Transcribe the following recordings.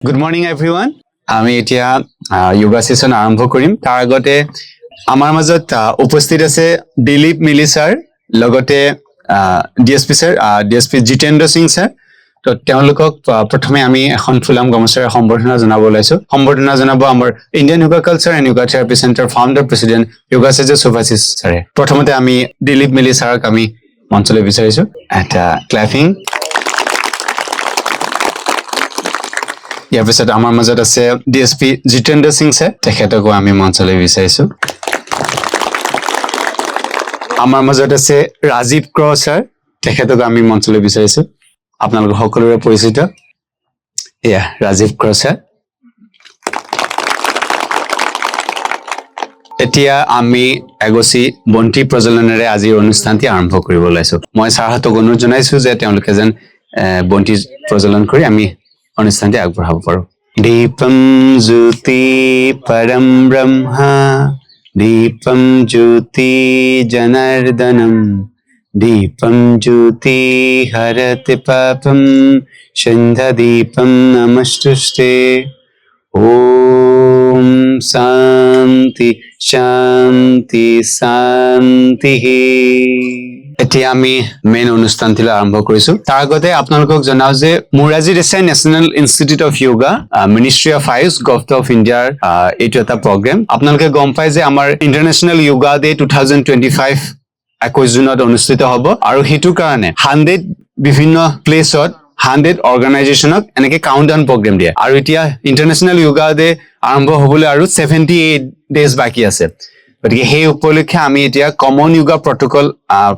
Good morning everyone. আমি এতিয়া yoga session আৰম্ভ কৰিম তাৰ আগতে আমাৰ মাজত উপস্থিত আছে দিলীপ মিলি স্যাৰ লগতে DSP sir DSP Jitendra Singh sir তো তেওঁলোকক প্ৰথমে আমি এখন ফুলাম গামোচাৰে সম্বৰ্ধনা জনাব ওলাইছো সম্বৰ্ধনা জনাব আমাৰ Indian yoga culture and yoga therapy centre founder president yoga সাজে সুভাশিস স্যাৰে প্ৰথমতে আমি দিলীপ মিলি স্যাৰক আমি মঞ্চলৈ বিচাৰিছো এটা ক্লাপিং ইয়াৰ পিছত আমাৰ মাজত আছে ডিএসপি জিতেন্দ্ৰ সিং স্যাৰ তেখেতকো আমি মঞ্চলৈ বিচাৰিছো আমাৰ মাজত আছে ৰাজীৱ ক্ৰ স্যাৰ তেখেতক আমি মঞ্চলৈ বিচাৰিছো আপোনালোক সকলোৰে পৰিচিত এয়া ৰাজীৱ ক্ৰ স্যাৰ এতিয়া আমি এগছি বন্তি প্ৰজ্বলনেৰে আজিৰ অনুষ্ঠানটি আৰম্ভ কৰিব ওলাইছো মই ছাৰহঁতক অনুৰোধ জনাইছো যে তেওঁলোকে যেন বন্তি প্ৰজ্বলন কৰি আমি অনুষ্ঠানটি আগবঢ়াব পাৰো দীপম জ্যোতি পৰম ব্ৰহ্মা দীপম জ্যোতি জনাৰ্দনম দীপম জ্যোতি হরতি পাপম সন্ধ্যদীপম নমস্তুতে ওম শান্তি শান্তি শান্তি এতিয়া আমি মেইন অনুষ্ঠানটিলৈ আৰম্ভ কৰিছো তাৰ আগতে আপোনালোকক জনাও যে Morarji Desai national institute of yoga ministry of Ayush government of ইণ্ডিয়াৰ এইটো এটা প্ৰগ্ৰেম আপোনালোকে গম পায় যে আমাৰ ইণ্টাৰনেশ্যনেল যোগা ডে 2025 21 জুনত অনুষ্ঠিত হ'ব আৰু হেতু কাৰণে 100 বিভিন্ন প্লেছত 100 অৰ্গানাইজেশ্যনক এনেকে কাউণ্টডাউন প্ৰগ্ৰেম দিয়ে আৰু এতিয়া ইণ্টাৰনেশ্যনেল যোগা ডে আৰম্ভ হ'বলৈ আৰু 78 ডেজ বাকি আছে গতিকে সেই উপলক্ষে আমি এতিয়া কমন যোগা প্ৰটোকল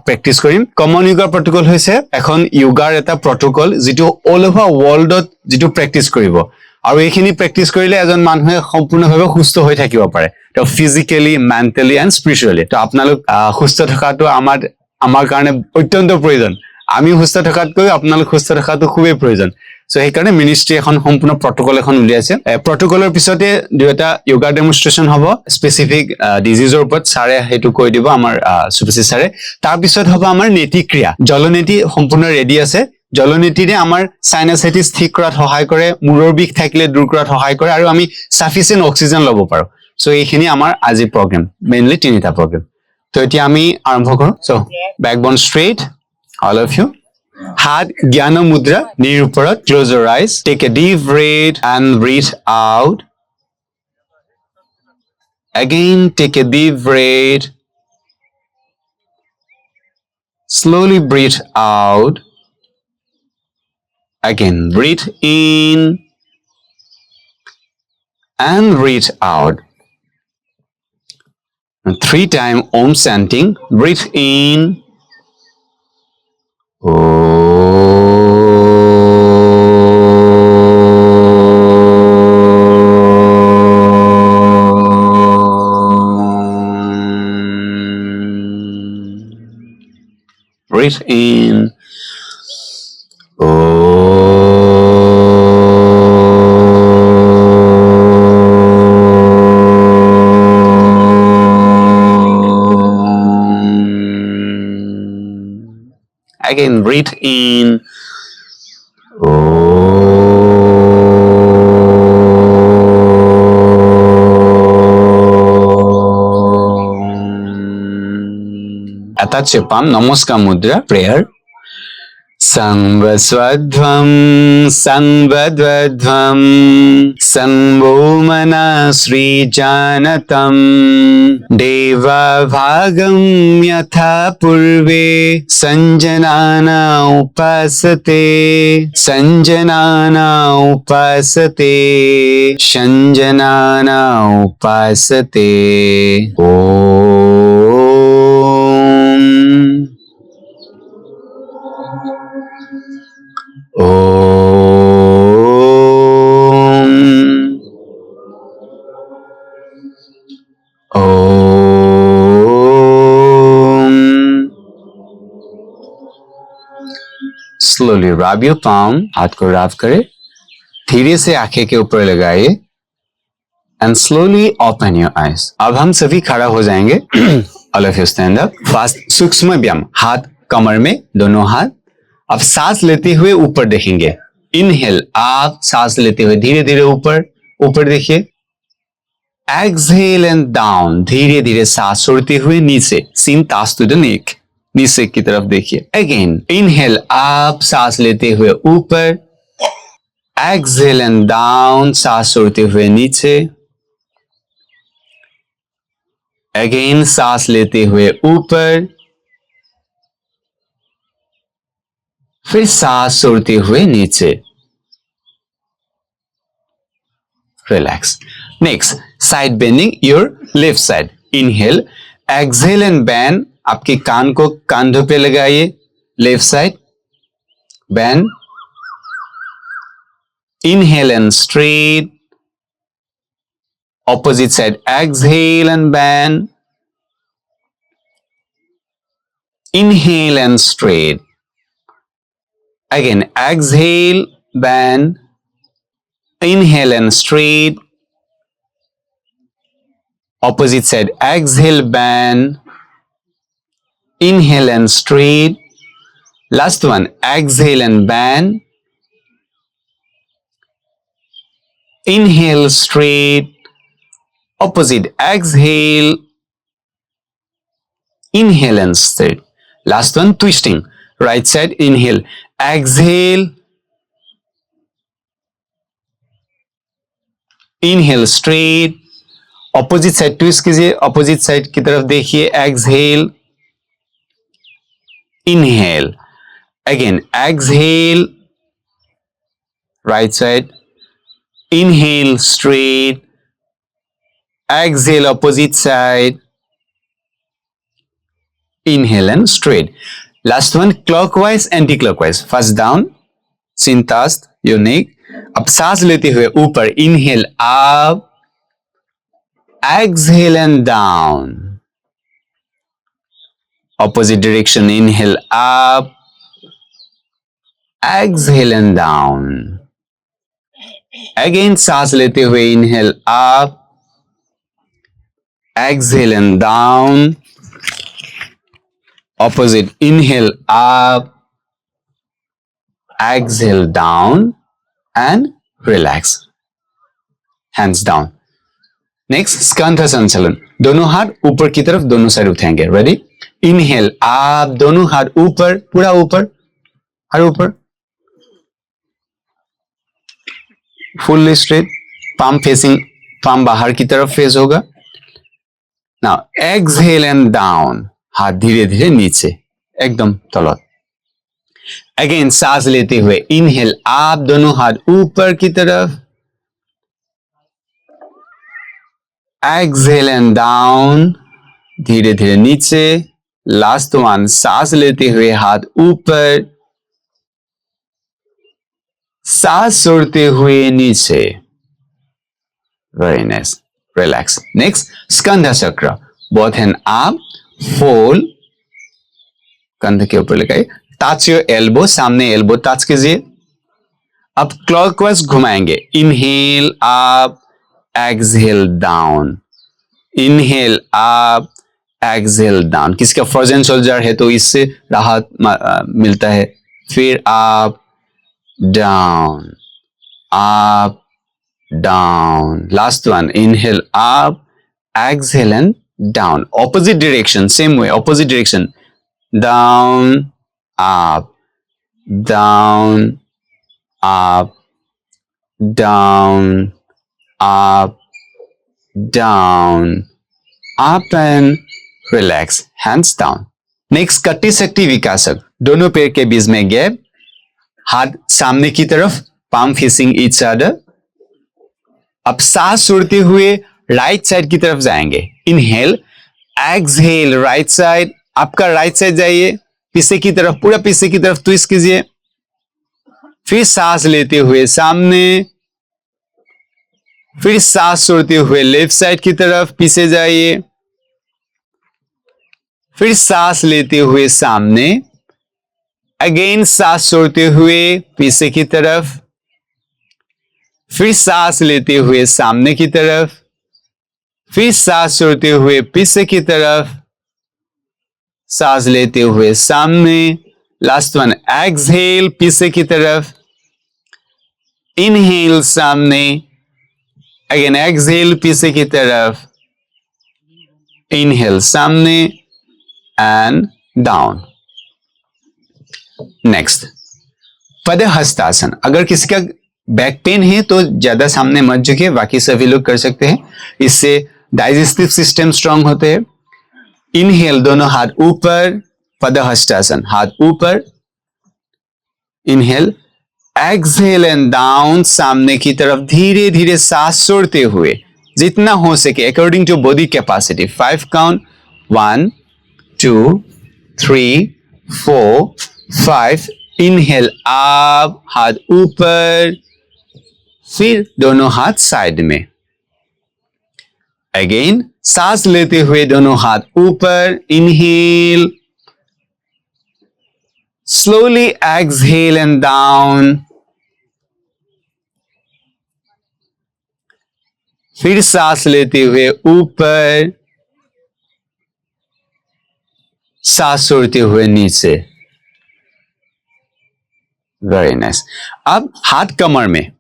প্ৰেক্টিছ কৰিম কমন যোগা প্ৰটোকল হৈছে এখন যোগাৰ এটা প্ৰটোকল যিটো অল ওভাৰ ৱৰ্ল্ডত যিটো প্ৰেক্টিছ কৰিব আৰু এইখিনি প্ৰেক্টিছ কৰিলে এজন মানুহে সম্পূৰ্ণভাৱে সুস্থ হৈ থাকিব পাৰে তো ফিজিক্যালি মেন্টালি এণ্ড স্পিৰিচুৱেলি তো আপোনালোক সুস্থ থকাটো আমাৰ কাৰণে অত্যন্ত প্ৰয়োজন আমি সুস্থ থকাতকৈ আপোনালোক সুস্থ থকাটো খুবেই প্ৰয়োজন সো সেইকাৰণে মিনিষ্ট্ৰী এখন সম্পূৰ্ণ প্ৰটোকল এখন উলিয়াইছে প্ৰটোকলৰ পিছতে দুটা যোগা ডেমনষ্ট্ৰেচন হ'ব স্পেসিফিক ডিজিজৰ ওপৰত সাৰে হেতু কৈ দিব আমাৰ সুভাশিস সাৰে তাৰ পিছত হ'ব আমাৰ নেতি ক্ৰিয়া জলনেতি সম্পূৰ্ণ ৰেডি আছে জলনেতিৰে আমাৰ সাইনাসাইটিস ঠিক কৰাত সহায় কৰে মূৰৰ বিষ থাকিলে দূৰ কৰাত সহায় কৰে আৰু আমি সাফিচিয়েন্ট অক্সিজেন ল'ব পাৰো সো এইখিনি আমাৰ আজি প্ৰগ্ৰাম মেইনলি তিনিটা প্ৰগ্ৰাম তো এতিয়া আমি আৰম্ভ কৰো so backbone straight all of you হাত জ্ঞান মুদ্ৰা নিৰ ওপৰত close your eyes take a deep breath and breathe out again take a deep breath slowly breathe out again breathe in and breathe out and 3 times om chanting breathe in breathe in again breathe in Atat Chepam Namaskar Mudra prayer Sanvaswadvam Sanvadvadvam Sanvomana Sri Janatam Deva Bhagam Yatha Purve Sanjanana Upasate Sanjanana Upasate Sanjanana Upasate Slowly rub your palm, हाथ को rub करे, धीरे से आंखें के ऊपर लगाइए and slowly open your eyes. अब हम सभी खड़ा हो जाएंगे. All of you stand up. Fast सूक्ष्म व्यायाम, हाथ कमर में, दोनों हाथ. अब सांस लेते हुए ऊपर देखेंगे. इनहेल, आप सांस लेते हुए धीरे धीरे ऊपर, ऊपर देखिए। एक्सहेल एंड डाउन, धीरे धीरे सांस छोड़ते हुए नीचे, सिन टास टू द नेक, नीचे की तरफ देखिए। अगेन इनहेल, आप सांस लेते हुए ऊपर, एक्सहेल एंड डाउन, सांस छोड़ते हुए नीचे। अगेन सांस लेते हुए ऊपर, फिर सांस छोड़ते हुए नीचे। Relax. Next, side bending, your left side. Inhale, exhale and band, आपके कान को कंधों पे लगाइए, left side, band. Inhale and straight, opposite side, exhale and bend. Inhale and straight. Again, exhale, bend. Inhale and straight. Opposite side, exhale, bend. Inhale and straight. Last one, exhale and bend. Inhale, straight. Opposite, exhale. Inhale and straight. Last one, twisting. Right side, inhale, exhale. Inhale, straight. Opposite side twist कीजिए, opposite side की तरफ देखिए, exhale. Inhale. Again, exhale. Right side. Inhale, straight. Exhale, opposite side. Inhale and straight. Last one, clockwise, anti-clockwise. First down, सिंतास्त, your neck. अब सांस लेते हुए ऊपर, inhale up, exhale and down. Opposite direction, inhale up, exhale and down. Again सांस लेते हुए inhale up, exhale and down. Opposite, inhale up, exhale down and relax. Hands down. Next, स्कंध संचलन, दोनों हाथ ऊपर की तरफ दोनों साइड उठाएंगे। रेडी? इनहेल, आप दोनों हाथ ऊपर, पूरा ऊपर, हाथ ऊपर, fully straight, palm facing, palm बाहर की तरफ फेस होगा। नाउ एक्सहेल एंड डाउन, हाथ धीरे धीरे नीचे, एकदम तलत। अगेन सांस लेते हुए इनहेल, आप दोनों हाथ ऊपर की तरफ, एक्सहेल एंड डाउन, धीरे धीरे नीचे। लास्ट वन, सांस लेते हुए हाथ ऊपर, सांस छोड़ते हुए नीचे। Very nice, relax. नेक्स्ट, स्कंध चक्र, बोथ हैंड अप, फोल्ड, कंध के ऊपर लगाइए, टच योर एल्बो, सामने एल्बो टच कीजिए। अब क्लॉकवाइज घुमाएंगे, inhale up, exhale down, inhale up, exhale down. किसी का फ्रोजन शोल्डर है तो इससे राहत मिलता है। फिर up, down, up, down. Last one, inhale up, exhale and down. Opposite direction, same way, opposite direction. Down, up, down, up, down, up, down, up and relax. Hands down. Next, कटी शक्ति विकासक, दोनों पैर के बीच में गैप, हाथ सामने की तरफ, palm facing each other. अब सांस छोड़ते हुए राइट साइड की तरफ जाएंगे। इनहेल, एक्सहेल, राइट साइड, आपका राइट साइड जाइए, पीछे की तरफ, पूरा पीछे की तरफ ट्विस्ट कीजिए। फिर सांस लेते हुए सामने, फिर सांस छोड़ते हुए लेफ्ट साइड की तरफ पीछे जाइए, फिर सांस लेते हुए सामने, अगेन सांस छोड़ते हुए पीछे की तरफ, फिर सांस लेते हुए सामने की तरफ, फिर सांस छोड़ते हुए पीछे की तरफ, सांस लेते हुए सामने। लास्ट वन, एक्सहेल, पीछे की तरफ, इनहेल सामने, अगेन एक्सहेल पीछे की तरफ, इनहेल सामने एंड डाउन। नेक्स्ट पदहस्तासन। अगर किसी का बैक पेन है तो ज्यादा सामने मत झुके, बाकी सभी लोग कर सकते हैं, इससे डाइजेस्टिव सिस्टम स्ट्रांग होते हैं। इनहेल दोनों हाथ ऊपर, पदहस्तासन हाथ ऊपर, इनहेल, एक्सहेल एंड डाउन, सामने की तरफ धीरे धीरे सांस छोड़ते हुए जितना हो सके according to body capacity. 5 count, 1 2 3 4 5। Inhale आप, हाथ ऊपर, फिर दोनों हाथ साइड में। अगेन सांस लेते हुए दोनों हाथ ऊपर, inhale, slowly exhale and down, फिर सांस लेते हुए ऊपर, सांस छोड़ते हुए नीचे। Very nice. अब हाथ कमर में,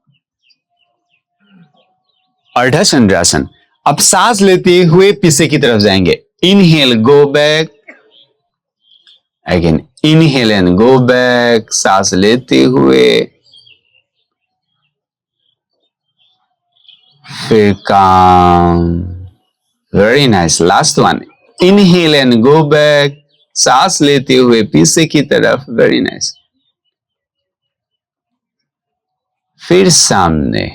अर्धचंद्रासन। अब सांस लेते हुए पीछे की तरफ जाएंगे। Inhale, go back, again inhale and go back, सांस लेते हुए, फिर काम। Very nice. Last one, inhale and go back, सांस लेते हुए पीछे की तरफ। Very nice. फिर सामने,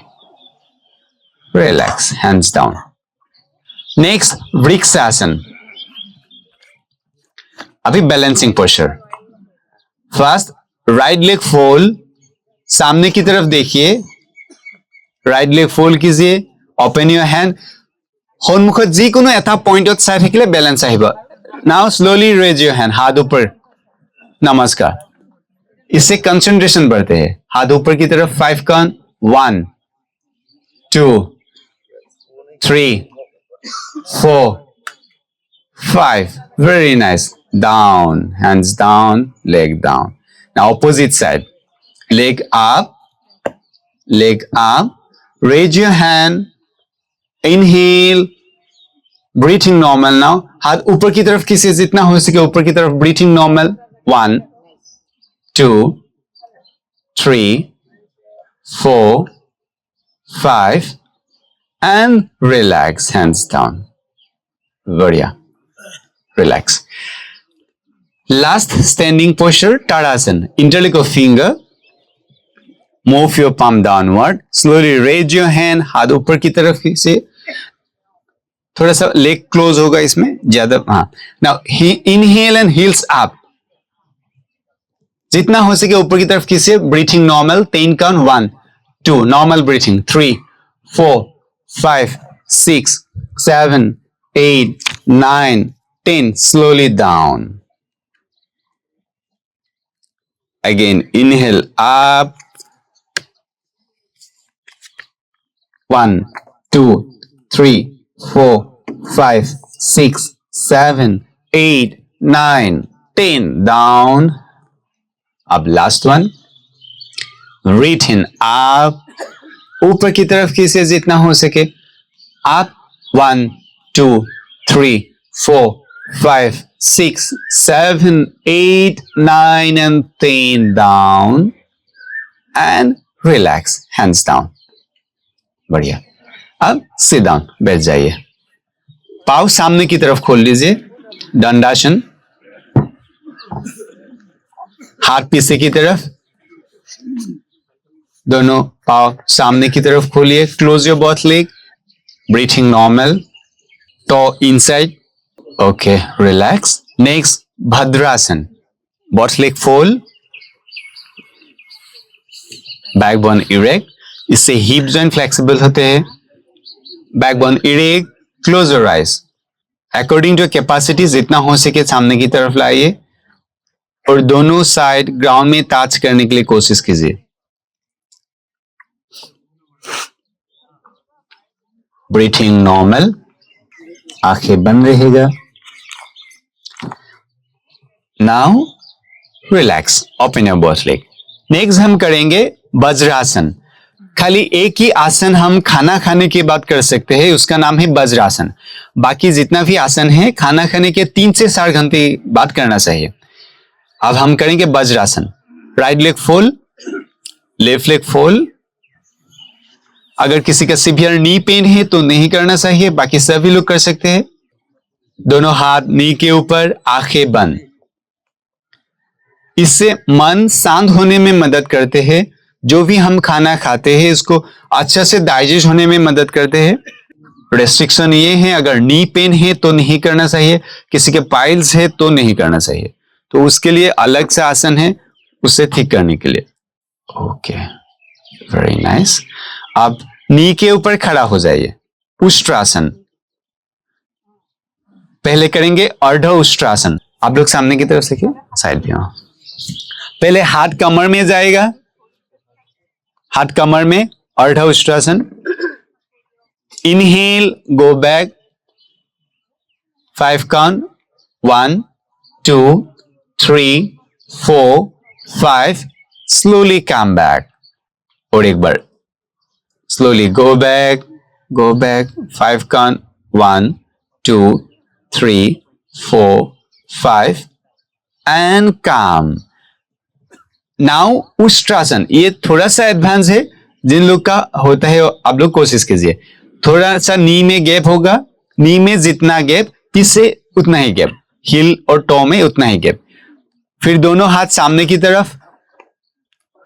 रिलैक्स, हैंड्स डाउन। नेक्स्ट वृक्षासन। अभी balancing posture. First right leg fold, सामने की तरफ देखिए, राइट लेग फोल्ड कीजिए, ओपन योर हैंड। सन्मुखत जिकोनो एटा पॉइंटत चाइ থাকিলে बैलेंस আহিব। Now slowly raise your hand, हाथ ऊपर, नमस्कार। इससे कंसंट्रेशन बढ़ते हैं। हाथ ऊपर की तरफ 5 count, 1 2 3 4 5। Very nice. Down, hands down, leg down. Now opposite side, leg up, raise your hand, inhale, breathing normal now. हाथ ऊपर की तरफ खींचिए, जितना हो सके ऊपर की तरफ, breathing normal. 1 2 3 4 5 and relax, hands down. बढ़िया, relax. Last standing posture, Tadasana. Interlock of finger, move your palm downward, slowly raise your hand, हाथ ऊपर की तरफ से, थोड़ा सा लेग क्लोज होगा इसमें ज्यादा। हाँ, now inhale and heels up, जितना हो सके ऊपर की तरफ खींचिए, breathing normal, 10 count, 1 2, normal breathing, 3 4 5 6 7 8 9 10, slowly down. Again, inhale up, 1 2 3 4 5 6 7 8 9 10, down. अब last one, breathe in up, ऊपर की तरफ खींचिए जितना हो सके, up, 1 2 3 4 5 6 7 8 9 and 10, down and relax, hands down. बढ़िया। अब sit down, बैठ जाइए, पाँव सामने की तरफ खोल लीजिए, दंडासन, हाथ पीछे की तरफ, दोनों पाँव सामने की तरफ खोलिए, close your both leg, breathing normal, toe inside, okay, relax. Next Bhadrasana, both leg fold, backbone erect, इससे हिप जॉइंट फ्लेक्सिबल होते हैं, backbone erect, close your eyes, according to capacity जितना हो सके सामने की तरफ लाइए और दोनों साइड ग्राउंड में टच करने के लिए कोशिश कीजिए। ब्रीथिंग नॉर्मल, आंखें बंद रहेगा। Now relax, open your both leg. Next हम करेंगे वज्रासन। खाली एक ही आसन हम खाना खाने के बाद कर सकते हैं, उसका नाम है वज्रासन। बाकी जितना भी आसन है खाना खाने के 3 से 4 घंटे बाद करना चाहिए। अब हम करेंगे vajrasana. Right leg fold, left leg fold. अगर किसी का सीवियर नी पेन है तो नहीं करना चाहिए, बाकी सभी लोग कर सकते हैं। दोनों हाथ नी के ऊपर, आंखें बंद। इससे मन शांत होने में मदद करते हैं। जो भी हम खाना खाते हैं इसको अच्छा से डाइजेस्ट होने में मदद करते हैं। रेस्ट्रिक्शन ये है, अगर नी पेन है तो नहीं करना चाहिए, किसी के पाइल्स है तो नहीं करना चाहिए। तो उसके लिए अलग से आसन है उसे ठीक करने के लिए। Okay, very nice. आप नी के ऊपर खड़ा हो जाइए, उष्ट्रासन। पहले करेंगे अर्ध उष्ट्रासन। आप लोग सामने की तरफ से साइड भी। पहले हाथ कमर में जाएगा, हाथ कमर में, अर्ध उष्ट्रासन। Inhale, go back, 5 count, 1 2 3 4 5, slowly come back. और एक बार slowly go back, 5 count, 1 2 3 4 5 and come. Now उष्ट्रासन, ये थोड़ा सा एडवांस है, जिन लोग का होता है आप लोग कोशिश कीजिए। थोड़ा सा नी में गैप होगा, नी में जितना गैप पीछे उतना ही गैप, हिल और टो में उतना ही गैप। फिर दोनों हाथ सामने की तरफ,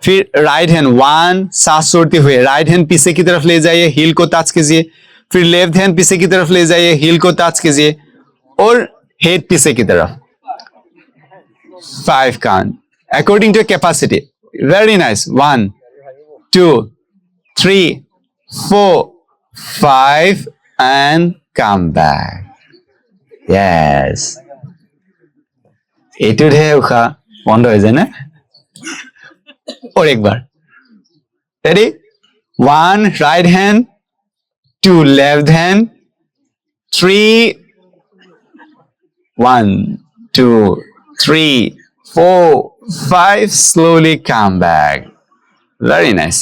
फिर राइट हैंड 1, सांस छोड़ते हुए राइट हैंड पीछे की तरफ ले जाइए, हील को टच कीजिए। फिर लेफ्ट हैंड पीछे की तरफ ले जाइए, हील को टच कीजिए और हेड पीछे की तरफ। 5 count according to capacity. Very nice. 1 2 3 4 5 and come back. Yes. এইটোহে উশাহ বন্ধ হৈ যায় না? और एक बार। Ready? 1 right hand, 2 left hand, 3 1 2 3 4 5, slowly come back. Very nice.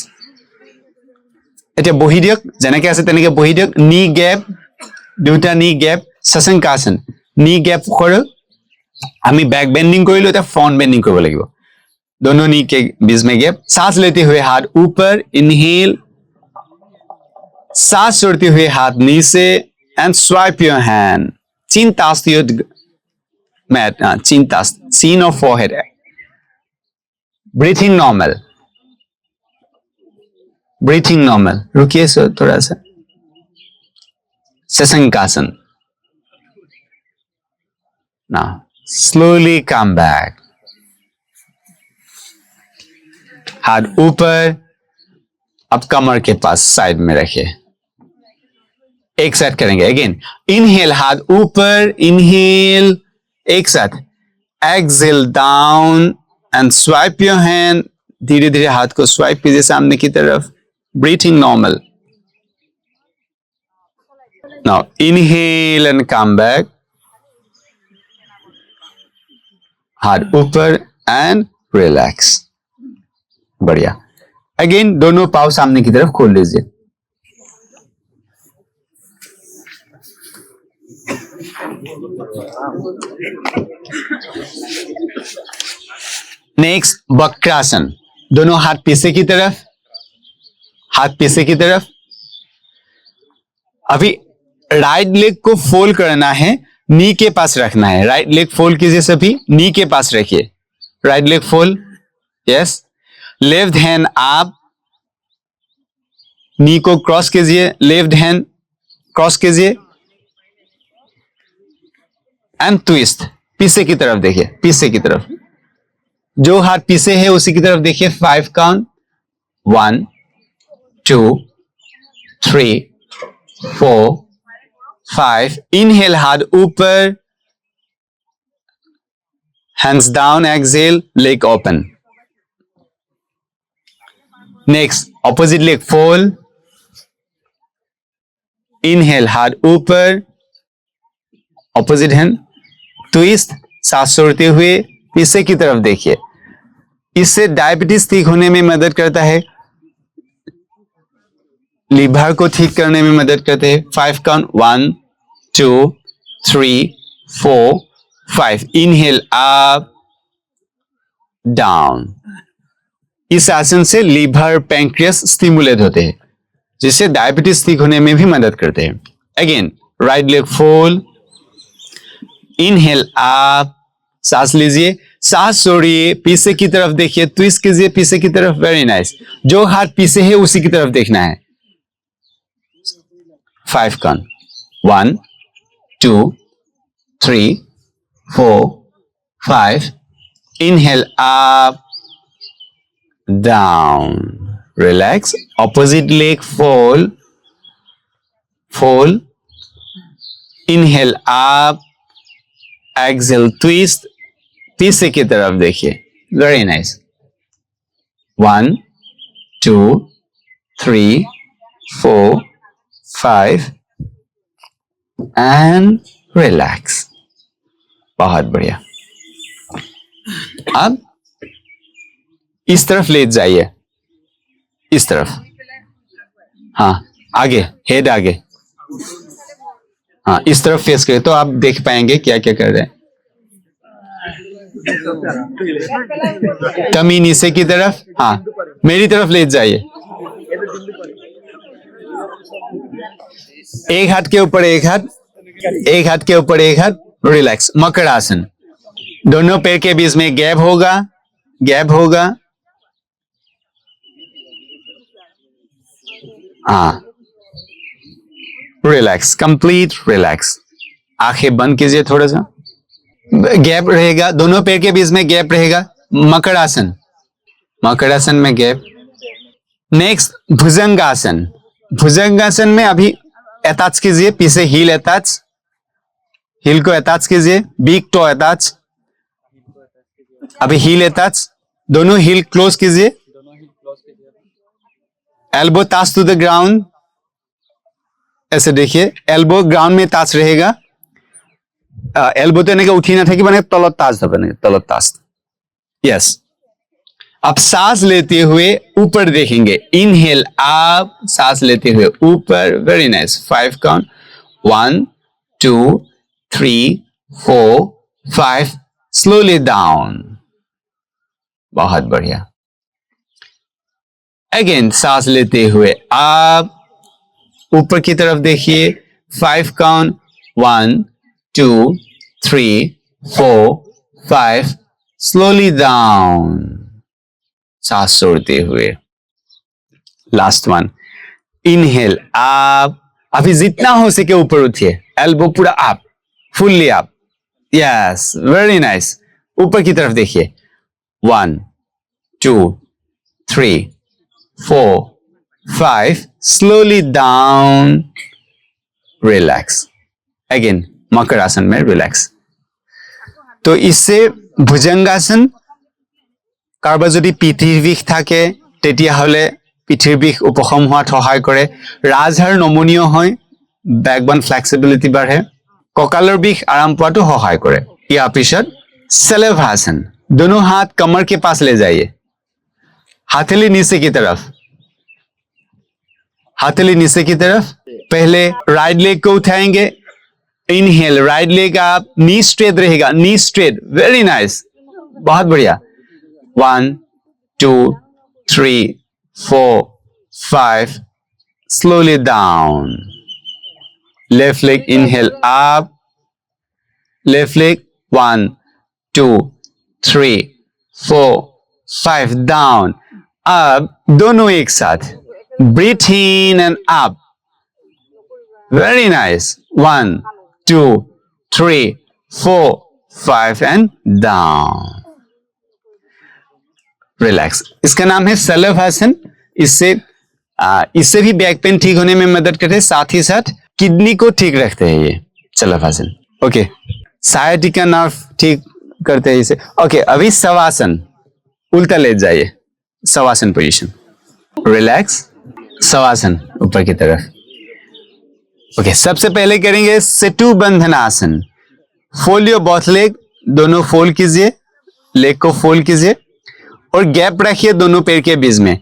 এতিয়া বহি দিয়ক, যেনেকে আছে তেনেকে বহি দিয়ক। নি গেপ, দুটা নি গেপ, শশাঙ্কাসন। নি গেপ কৰক। আমি बैक बेंडिंग কৰিলো, এতিয়া फ्रंट बेंडिंग কৰিব লাগিব। दोनों नी के बीच में गैप। सांस लेते हुए हाथ ऊपर, इनहेल। सांस छोड़ते हुए हाथ नीचे and swipe your hand. chin touch to your mat, chin touch, chin or forehead. Breathing normal. Breathing normal. रुकिए सो थोड़ा सा। शशंकासन। Now slowly come back. हाथ ऊपर, अब कमर के पास साइड में रखिए। एक साथ करेंगे अगेन। इनहेल, हाथ ऊपर, इनहेल, एक साथ। Exhale down and swipe your hand. धीरे धीरे हाथ को स्वाइप कीजिए सामने की तरफ। Breathing normal. Now inhale and come back. हाथ ऊपर एंड रिलैक्स। बढ़िया। अगेन दोनों पाँव सामने की तरफ खोल लीजिए। नेक्स्ट वक्रासन। दोनों हाथ पीछे की तरफ, हाथ पीछे की तरफ। अभी राइट लेग को फोल्ड करना है, नी के पास रखना है। राइट लेग फोल्ड कीजिए सभी, नी के पास रखिए। Right leg fold, yes. Left hand आप नी को क्रॉस कीजिए, लेफ्ट हैंड क्रॉस कीजिए एंड ट्विस्ट। पीछे की तरफ देखिए, पीछे की तरफ। जो हाथ पीछे है उसी की तरफ देखिए। 5 काउंट, 1 2 3 4 5। इनहेल, हाथ ऊपर, hands down, exhale, leg open. Next opposite leg fold. Inhale, हाथ ऊपर, ऑपोजिट हैंड ट्विस्ट। सांस छोड़ते हुए पीछे की तरफ देखिए। इससे डायबिटीज ठीक होने में मदद करता है। लीवर को ठीक करने में मदद करते हैं। 5 काउंट, 1 2 3 4 5। Inhale up down. इस आसन से लीवर पैंक्रियास स्टिमुलेट होते हैं, जिससे डायबिटीज ठीक होने में भी मदद करते हैं। Again right leg fold, inhale up, सांस लीजिए, सांस छोड़िए, पीछे की तरफ देखिए, ट्विस्ट कीजिए पीछे की तरफ। Very nice. जो हाथ पीछे है उसी की तरफ देखना है। 5 count, 1 2 3 4 5। Inhale up down, relax. Opposite leg fold, fold. Inhale up, exhale twist. पीछे की तरफ देखिए। Very nice. 1 2 3 4 5 and relax. बहुत बढ़िया। अब इस तरफ ले जाइए, इस तरफ। हाँ, आगे, हेड आगे। हाँ, इस तरफ फेस करें तो आप देख पाएंगे क्या क्या कर रहे हैं। कमी नीचे की तरफ। हाँ, मेरी तरफ ले जाइए। एक हाथ के ऊपर एक हाथ, एक हाथ के ऊपर एक हाथ। रिलैक्स। मकर आसन। दोनों पैर के बीच में गैप होगा, गैप होगा। हाँ, रिलैक्स, कंप्लीट रिलैक्स। आंखें बंद कीजिए, थोड़ा सा गैप रहेगा, दोनों पैर के बीच में गैप रहेगा। मकर आसन, मकर आसन में गैप। नेक्स्ट भुजंगासन। भुजंगासन में अभी अटैच कीजिए, पीछे हील अटैच, हील को अटैच कीजिए, बिग टो अटैच, अभी हील अटैच, दोनों हील क्लोज कीजिए। Elbow touch to the ground, ऐसे देखिए, एल्बो ग्राउंड में टच रहेगा। एल्बो तो এনেকে উঠি নাথাকি মানে তলত টাচ হবে না, তলত টাচ। यस। अब सांस लेते हुए ऊपर देखेंगे। इनहेल अप, सांस लेते हुए ऊपर। Very nice. 5 count, 1 2 3 4 5। Slowly down. बहुत बढ़िया। अगेन सांस लेते हुए आप ऊपर की तरफ देखिए। 5 काउंट, 1 2 3 4 5। Slowly down. सांस छोड़ते हुए। Last one. इनहेल अप, अभी जितना हो सके ऊपर उठिए, एल्बो पूरा up, fully up. Yes, very nice. ऊपर की तरफ देखिए। 1 2 3 4 5। slowly down, relax. Again मकर आसन में रिलैक्स। तो इससे ভুজঙ্গাসন কাৰোবাৰ যদি পিঠিৰ বিষ থাকে তেতিয়াহলে পিঠিৰ বিষ উপশম হোৱাত সহায় কৰে। ৰাজহাড় নমনীয় হয়, বেকবোন ফ্লেক্সিবিলিটি বাঢ়ে, কঁকালৰ বিষ আৰাম পোৱাটো সহায় কৰে। ইয়াৰ পিছত सेलेभासन। दोनों हाथ कमर के पास ले जाइए, हथेली नीचे की तरफ, हथेली नीचे की तरफ। पहले राइट लेग को उठाएंगे। इनहेल, राइट लेग आप, नी स्ट्रेट रहेगा, नी स्ट्रेट। वेरी नाइस, बहुत बढ़िया। 1 2 3 4 5। Slowly down. Left leg inhale up, left leg 1 2 3 4 5 down. अब दोनों एक साथ, breathe in and up. Very nice. 1 2 3 4 5 and down. Relax. इसका नाम है सेलेभासन। इससे भी बैक पेन ठीक होने में मदद करते हैं, साथ ही साथ किडनी को ठीक रखते हैं ये सेलेभासन। ओके, सायाटिका नर्व ठीक करते हैं इसे। ओके, अभी शवासन, उल्टा ले जाइए, शवासन पोजीशन। रिलैक्स, शवासन ऊपर की तरफ। ओके, सबसे पहले करेंगे सेतु बंधनासन। फोल्ड योर बोथ लेग, दोनों फोल्ड कीजिए, लेग को फोल्ड कीजिए और गैप रखिए दोनों पैर के बीच में।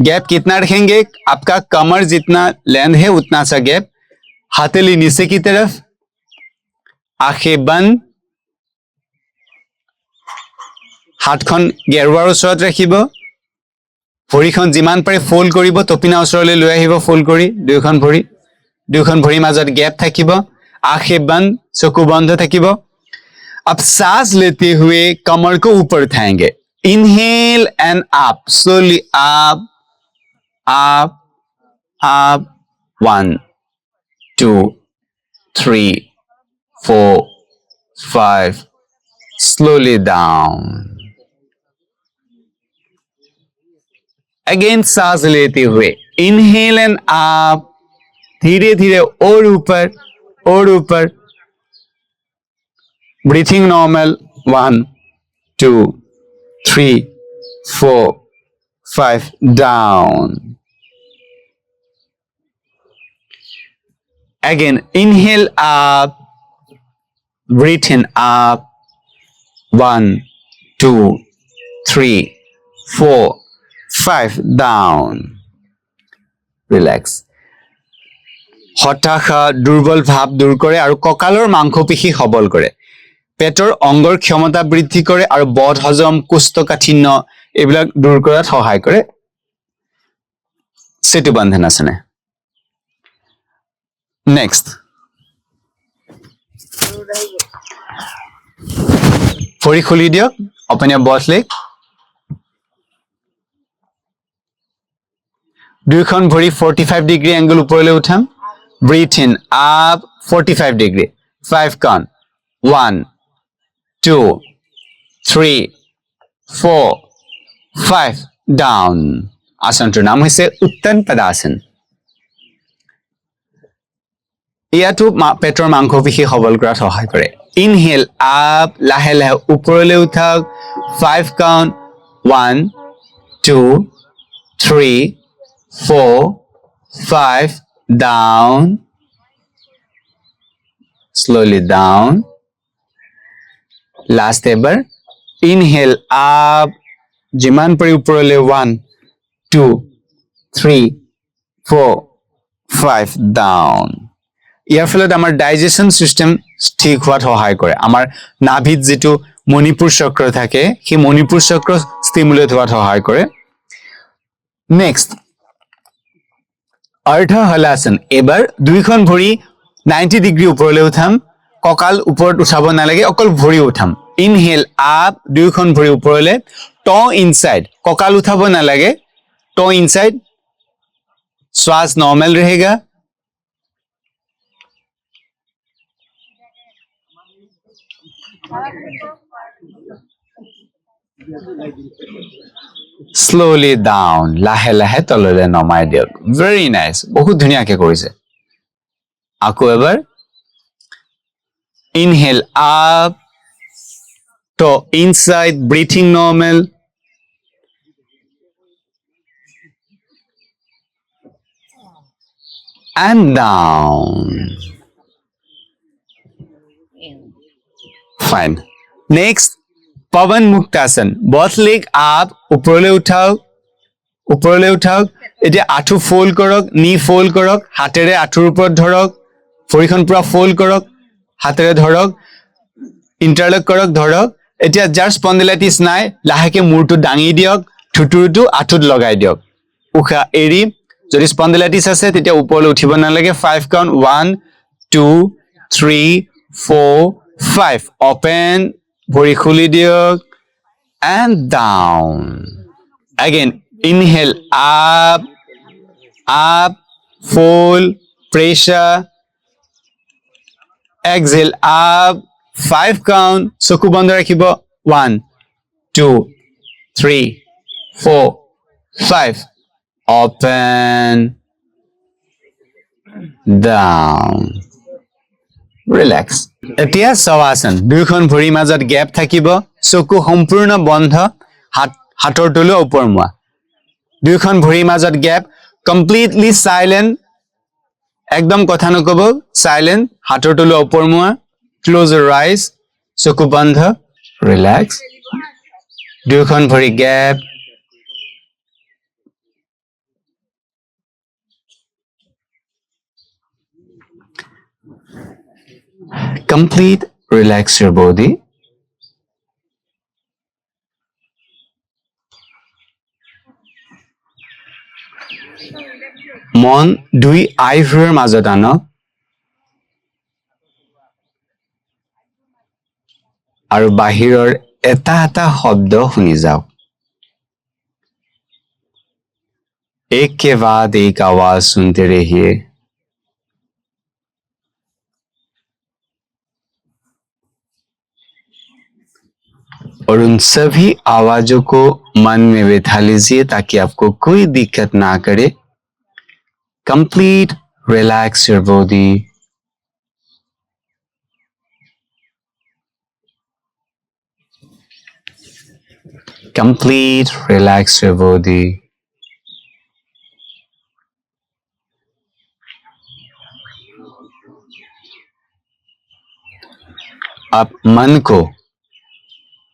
गैप कितना रखेंगे? आपका कमर जितना लेंथ है उतना सा गैप. हथेली नीचे की तरफ, आंखें बंद, हाथখন গেৰুৱাৰ ওচৰত ৰাখিব, ভৰিখন যিমান পাৰে ফোল্ড কৰিব, টপিনা ওচৰলৈ লৈ আহিব ফোল্ড কৰি, দুইখন ভৰি মাজত গেপ থাকিব, आंखें बंद, চকু বন্ধ থাকিব. अब सांस लेते हुए कमर को ऊपर उठाएंगे. Inhale and up, slowly up, up, up. 1, 2, 3, 4, 5. Slowly down. Again सांस लेते हुए इनहेल एंड अप, धीरे धीरे और ऊपर. Breathing normal. 1, 2, 3, 4, 5. Down. Again inhale up, breathe in up. 1, 2, 3, 4, 5. Down. Relax. হতাশা, দুৰ্বল ভাৱ দূৰ কৰে আৰু কঁকালৰ মাংসপেশী সবল কৰে. পেটৰ অংগৰ ক্ষমতা বৃদ্ধি কৰে আৰু বদ হজম, কোষ্ঠকাঠিন্য এইবিলাক দূৰ কৰাত সহায় কৰে. সেতু বন্ধন আসনে. নেক্সট, ভৰি খুলি দিয়ক. Open your both leg. দুইখন ভৰি 45 ডিগ্ৰী এংগল ওপৰলৈ উঠাম. Breathe in, up, 45 degree. 5 count. 1, 2, 3, 4, 5. Down. আসনটোৰ নাম হৈছে উত্তন পদাসন. ইয়াতো পেটৰ মাংসপেশী সবল কৰাত সহায় কৰে. ইনহেল আপ, লাহে লাহে ওপৰলৈ উঠাওক. 5 count. 1, 2, 3, 4, 5. Down. Slowly down. Last ever. Inhale up. যিমান পাৰি ওপৰলৈ. 1, 2, 3, 4, 5. Down. ইয়াৰ ফলত আমাৰ ডাইজেশন সিস্টেম ঠিক হোৱাত সহায় কৰে. আমাৰ নাভিত যেটো মণিপুৰ চক্ৰ থাকে, সেই মণিপুৰ চক্ৰ ষ্টিমুলেট হোৱাত সহায় কৰে. নেক্সট, অৰ্ধ হলাসন. এবাৰ দুইখন ভৰি 90 ডিগ্ৰী ওপৰলৈ উঠাম. কঁকাল ওপৰত উঠাব নালাগে, অকল ভৰি উঠাম. ইনহেল আপ, দুইখন ভৰি ওপৰলৈ. ট ইনসাইড, কঁকাল উঠাব নালাগে, ট ইনসাইড. শ্বাস নৰ্মেল रहेगा. Slowly down. লাহে লাহে তললৈ নমাই দিয়ক. Very nice. বহুত ধুনীয়াকৈ কৰিছে. আকৌ এবাৰ. Inhale up, to inside, breathing normal. And down. Fine. Next, Pavan Muktasan. Both leg up, ওপৰলৈ উঠাওক. এতিয়া আঁঠু ফোল্ড কৰক, নি ফোল্ড কৰক, হাতেৰে আঁঠুৰ ওপৰত ধৰক, ভৰিখন পুৰা ফোল্ড কৰক, হাতেৰে ধৰক, ইন্টাৰলক কৰক, ধৰক. এতিয়া যাৰ স্পন্ডিলাইটিছ নাই, লাহেকে মূৰটো দাঙি দিয়ক, থুতুৰটো আঁঠুত লগাই দিয়ক. উশাহ এৰি. যদি স্পন্ডিলাইটিছ আছে তেতিয়া ওপৰলৈ উঠিব নালাগে. 5 count. 1, 2, 3, 4, 5. Open. ভৰি খুলি দিয়ক. And down. Again, inhale up, up, fold, pressure. Exhale up. 5 count. চকু বন্ধ ৰাখিব. 1, 2, 3, 4, 5. Open. Down. Relax. এতিয়া শৱাসন. দুইখন ভৰি মাজত গ্যাপ থাকিব, চকু সম্পূৰ্ণ বন্ধ, হাতৰ তলু ওপৰমুৱা. দুইখন ভৰি মাজত গ্যাপ, কমপ্লিটলি সাইলেন্ট, একদম কথা নকব, সাইলেন্ট, হাতৰ তলু ওপৰমুৱা. ক্লোজ your eyes, চকু বন্ধ, ৰিল্যাক্স. দুইখন ভৰি gap, Complete relax your body. মন দুই আইভ্ৰুৰ মাজত আনক আৰু বাহিৰৰ এটা এটা শব্দ শুনি যাওক एक के बाद एक आवाज सुनते रहिए और उन सभी आवाजों को मन में बिठा लीजिए ताकि आपको कोई दिक्कत ना करे Complete relax your body. Complete relax your body. आप मन को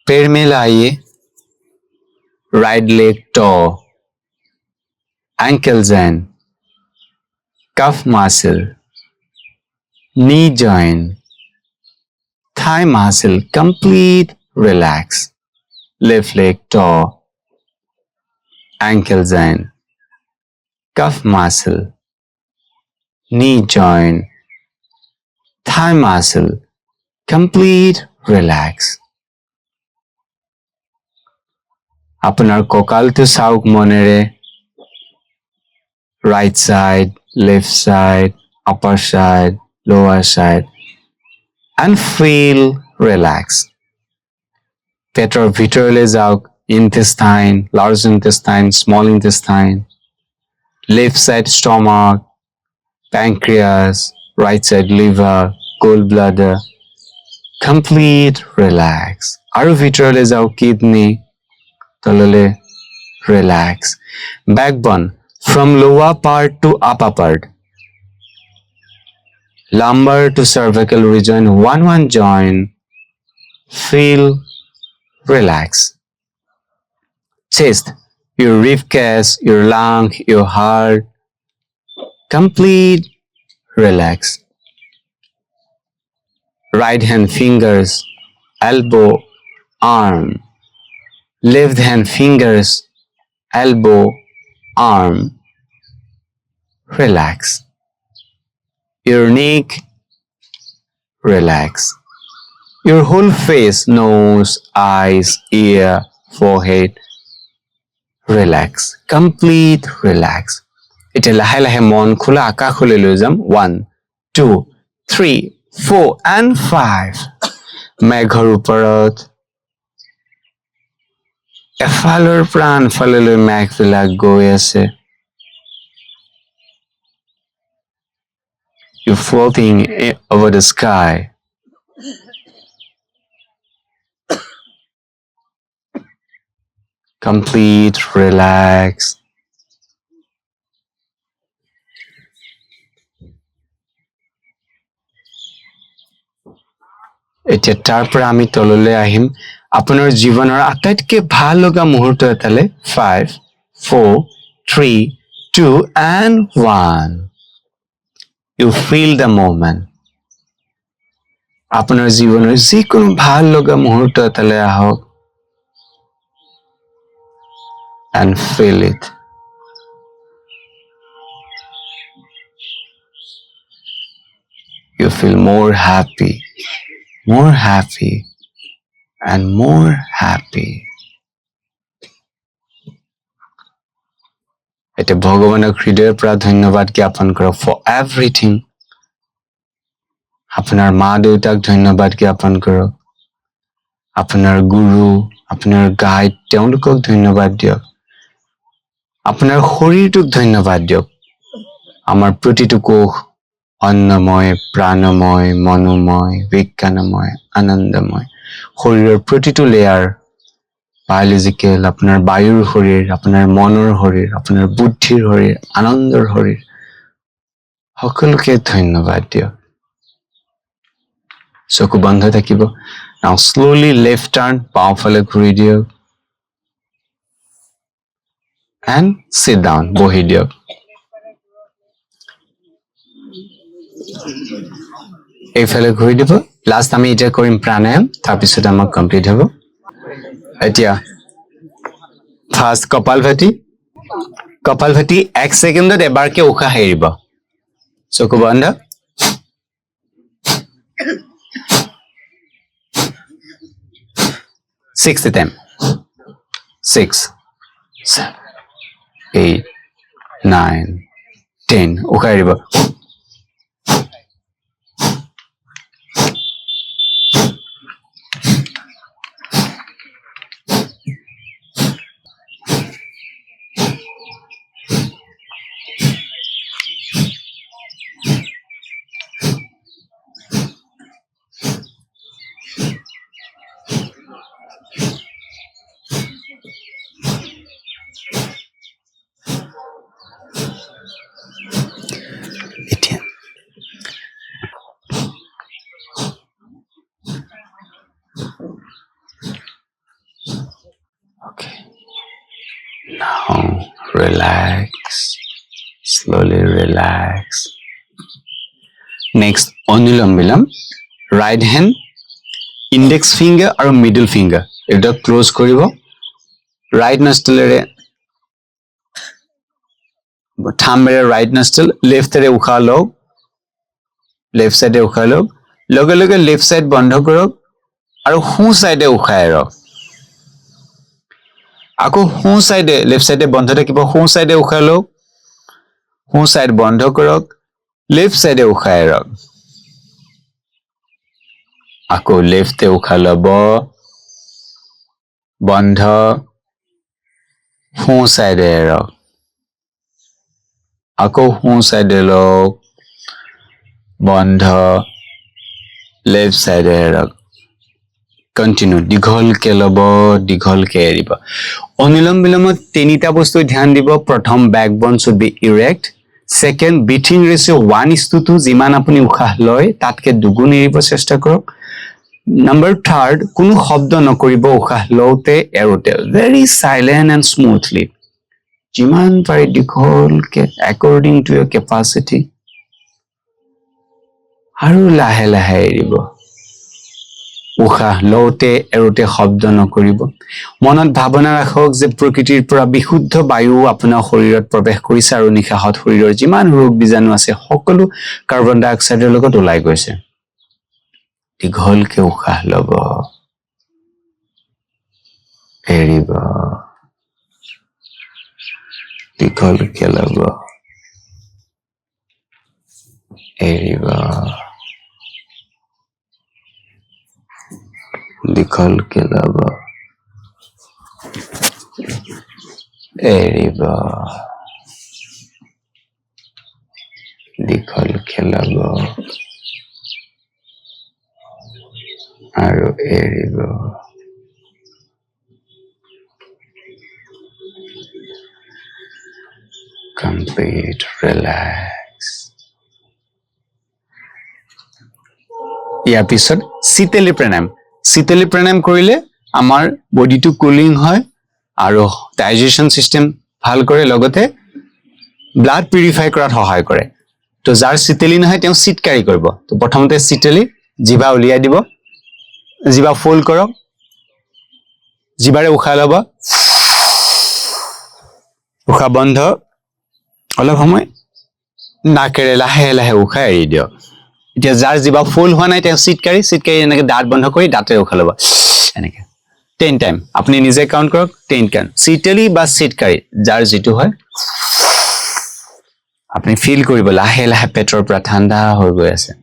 पैर में लाइए right leg toe ankles and cuff muscle knee joint thigh muscle complete relax left leg toe ankles and cuff muscle knee joint thigh muscle complete relax আপোনাৰ কঁকালটো চাওক মনেৰে right side left side upper side lower side and feel relaxed পেটৰ ভিতৰলৈ যাওক intestine large intestine small intestine left side stomach pancreas right side liver gallbladder complete relax আৰু ভিতৰলৈ যাওক kidney তললৈ relax backbone from lower part to upper part lumbar to cervical region one joint feel relax chest your rib cage your lung your heart complete relax right hand fingers elbow arm left hand fingers elbow arm relax your neck relax your whole face nose eyes ear forehead relax complete relax এতিয়া লাহে লাহে মন খোলা আকাশলৈ লৈ যাম 1 2 3 4 and 5 মেঘৰ ওপৰত এফালৰ পৰা আনফাললৈ মেঘবিলাক গৈ আছে You're floating over the sky. Complete relax. এতিয়া তাৰ পৰা আমি তললৈ আহিম আপোনাৰ জীৱনৰ আটাইতকৈ ভাল লগা মুহূৰ্ত এটালে 5 4 3 2 and 1 You feel the moment. আপোনাৰ জীৱনৰ যিকোনো ভাল লগা মুহূৰ্ত এটালৈ আহক and feel it. You feel more happy and more happy. এতিয়া ভগৱানক হৃদয়ৰ পৰা ধন্যবাদ জ্ঞাপন কৰক for everything. আপোনাৰ মা দেউতাক ধন্যবাদ জ্ঞাপন কৰক আপোনাৰ গুৰু আপোনাৰ গাইড তেওঁলোকক ধন্যবাদ দিয়ক আপোনাৰ শৰীৰটোক ধন্যবাদ দিয়ক আমাৰ প্ৰতিটো কোষ অন্নময় প্ৰাণময় মনোময় বিজ্ঞানময় আনন্দময় শৰীৰৰ প্ৰতিটো লেয়াৰ বায়োলজিকেল আপোনাৰ বায়ুৰ শৰীৰ আপোনাৰ মনৰ শৰীৰ আপোনাৰ বুদ্ধিৰ শৰীৰ আনন্দৰ শৰীৰ সকলোকে ধন্যবাদ দিয়ক চকু বন্ধ থাকিব now slowly left turn বাওঁফালে ঘূৰি দিয়ক and sit down বহি দিয়ক এইফালে ঘূৰি দিব লাষ্ট আমি এটা কৰিম প্ৰাণায়াম তাৰপিছত আমাৰ কমপ্লিট হ'ব এতিয়া ফাৰ্ষ্ট কপালভাতি 1 সেকেন্ডত এবাৰকে উশাহ এৰিব চকু বন্ধ 60 টাইম 6 7 8 9 10 উশাহ এৰিব এতিয়া okay now relax slowly relax next anulom বিলম right hand index finger আৰু middle finger এটা ক্লোজ কৰিব right nostril ৰে থাম্বেৰে right nostril left ৰে উশাহ লওক left side এ উশাহ লওক লগে লগে left side বন্ধ কৰক আৰু হু সাইডে উশাহ এৰক আকৌ হু সাইডে left side এ বন্ধ থাকিব হু সাইডে উশাহ লওক হু সাইড বন্ধ কৰক left side এ উশাহ এৰক আকৌ left এ উশাহ লব বন্ধ হু সাইডে এৰক আকৌ হু সাইডে লওক বন্ধ left side এ এৰক কন্টিনিউ দীঘলকে লব দীঘলকে এৰিব অনুলম বিলমত তিনিটা বস্তু ধ্যান দিব প্ৰথম backbone should be erect second breathing ratio 1:2 যিমান আপুনি উশাহ লয় তাতকে দুগুণ এৰিব চেষ্টা কৰক নাম্বাৰ থাৰ্ড কোনো শব্দ নকৰিব উশাহ লওতে এৰোতে ভেৰি সাইলেন্ট এণ্ড স্মুথলি যিমান পাৰে দীঘলকে according to your capacity আৰু লাহে লাহে এৰিব উশাহ লওতে এৰোতে শব্দ নকৰিব মনত ভাৱনা ৰাখক যে প্ৰকৃতিৰ পৰা বিশুদ্ধ বায়ু আপোনাৰ শৰীৰত প্ৰৱেশ কৰিছে আৰু নিশাহত শৰীৰৰ যিমান ৰোগ বীজাণু আছে সকলো কাৰ্বন ডাই অক্সাইডৰ লগত ওলাই গৈছে দীঘলকে উশাহ লব এৰিব দীঘলকে লব এৰিব দীঘলকে লব এৰিব দীঘলকে লব আৰু এৰিব complete relax ইয়াৰ পিছত শীতলী প্রাণায়াম কৰিলে আমাৰ বডিটো কুলিং হয় আৰু ডাইজেশন সিস্টেম ভাল কৰে লগতে ব্লাড পিউৰিফাই কৰাত সহায় কৰে তো যাৰ শীতলী নহয় তেওঁ চিটকাৰি কৰিব তো প্ৰথমতে শীতলী জিভা উলিয়াই দিব জিভা ফুল কৰক জিভাৰে উশাহ লব উশাহ বন্ধ অলপ সময় নাকেৰে লাহে লাহে উশাহ এৰি দিয়ক এতিয়া যাৰ জিভা ফুল হোৱা নাই তেওঁ চিটকাৰি এনেকে দাঁত বন্ধ কৰি দাঁতেৰে উশাহ লব এনেকে 10 টাইম আপনি নিজে কাউন্ট কৰক 10 কাউন্ট শীতলী বা চিটকাৰি যাৰ যেটো হয় আপনি ফিল কৰিব লাহে লাহে পেটৰ পৰা ঠাণ্ডা হৈ গৈ আছে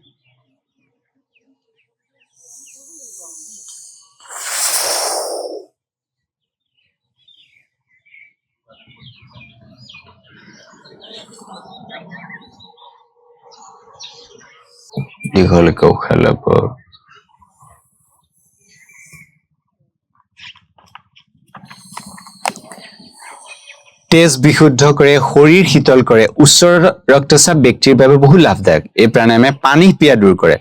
দীঘলকে উশাহ লব তেজ বিশুদ্ধ কৰে শৰীৰ শীতল কৰে উচ্চ ৰক্তচাপ ব্যক্তিৰ বাবে বহু লাভদায়ক এই প্ৰাণায়ামে পানী পিয়া দূৰ কৰে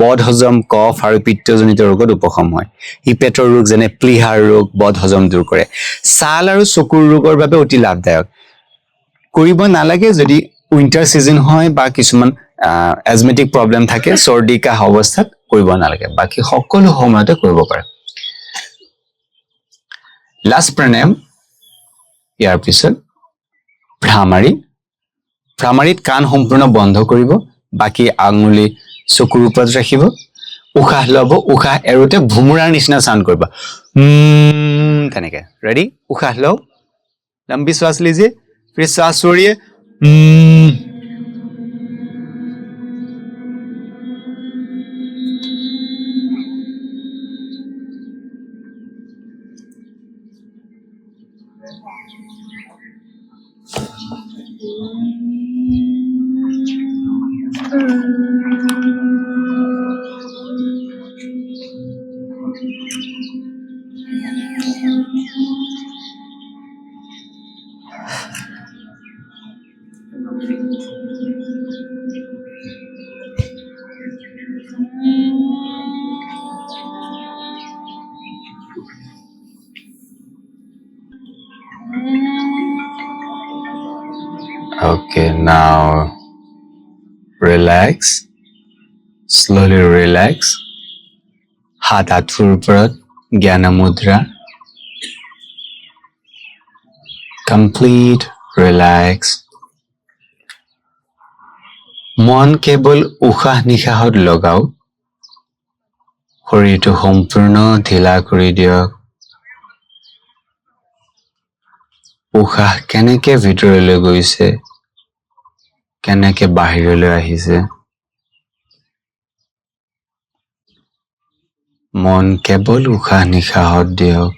বদহজম কফ আৰু পিত্তজনিত ৰোগত উপশম হয় ই পেটৰ ৰোগ যেনে প্লিহাৰ ৰোগ বদহজম দূৰ কৰে ছাল আৰু চকুৰ ৰোগৰ বাবে অতি লাভদায়ক কৰিব নালাগে যদি উইন্টাৰ সিজন হয় বা কিছুমান এজমেটিক প্ৰব্লেম থাকে চৰ্দি কাহ অৱস্থাত কৰিব নালাগে বাকি সকলো সময়তে কৰিব পাৰে লাষ্ট প্ৰাণায়াম ইয়াৰ পিছত ভ্ৰামাৰীত কাণ সম্পূৰ্ণ বন্ধ কৰিব বাকি আঙুলি চকুৰ ওপৰত ৰাখিব উশাহ ল'ব উশাহ এৰোতে ভুমুৰাৰ নিচিনা সাউন্ড কৰিব তেনেকে ৰেডি উশাহ লও लंबी श्वास लीजिए फिर सांस छोड़िए Okay, now relax. Slowly relax. হাত আঁঠুৰ ওপৰত জ্ঞান মুদ্ৰা. Complete relax. মন কেৱল উশাহ নিশাহত লগাও. শৰীৰটো সম্পূৰ্ণ ঢিলা কৰি দিয়ক. উশাহ কেনেকে ভিতৰলৈ গৈছে কেনেকে বাহিৰলৈ আহিছে মন কেৱল উশাহ নিশাহত দিয়ক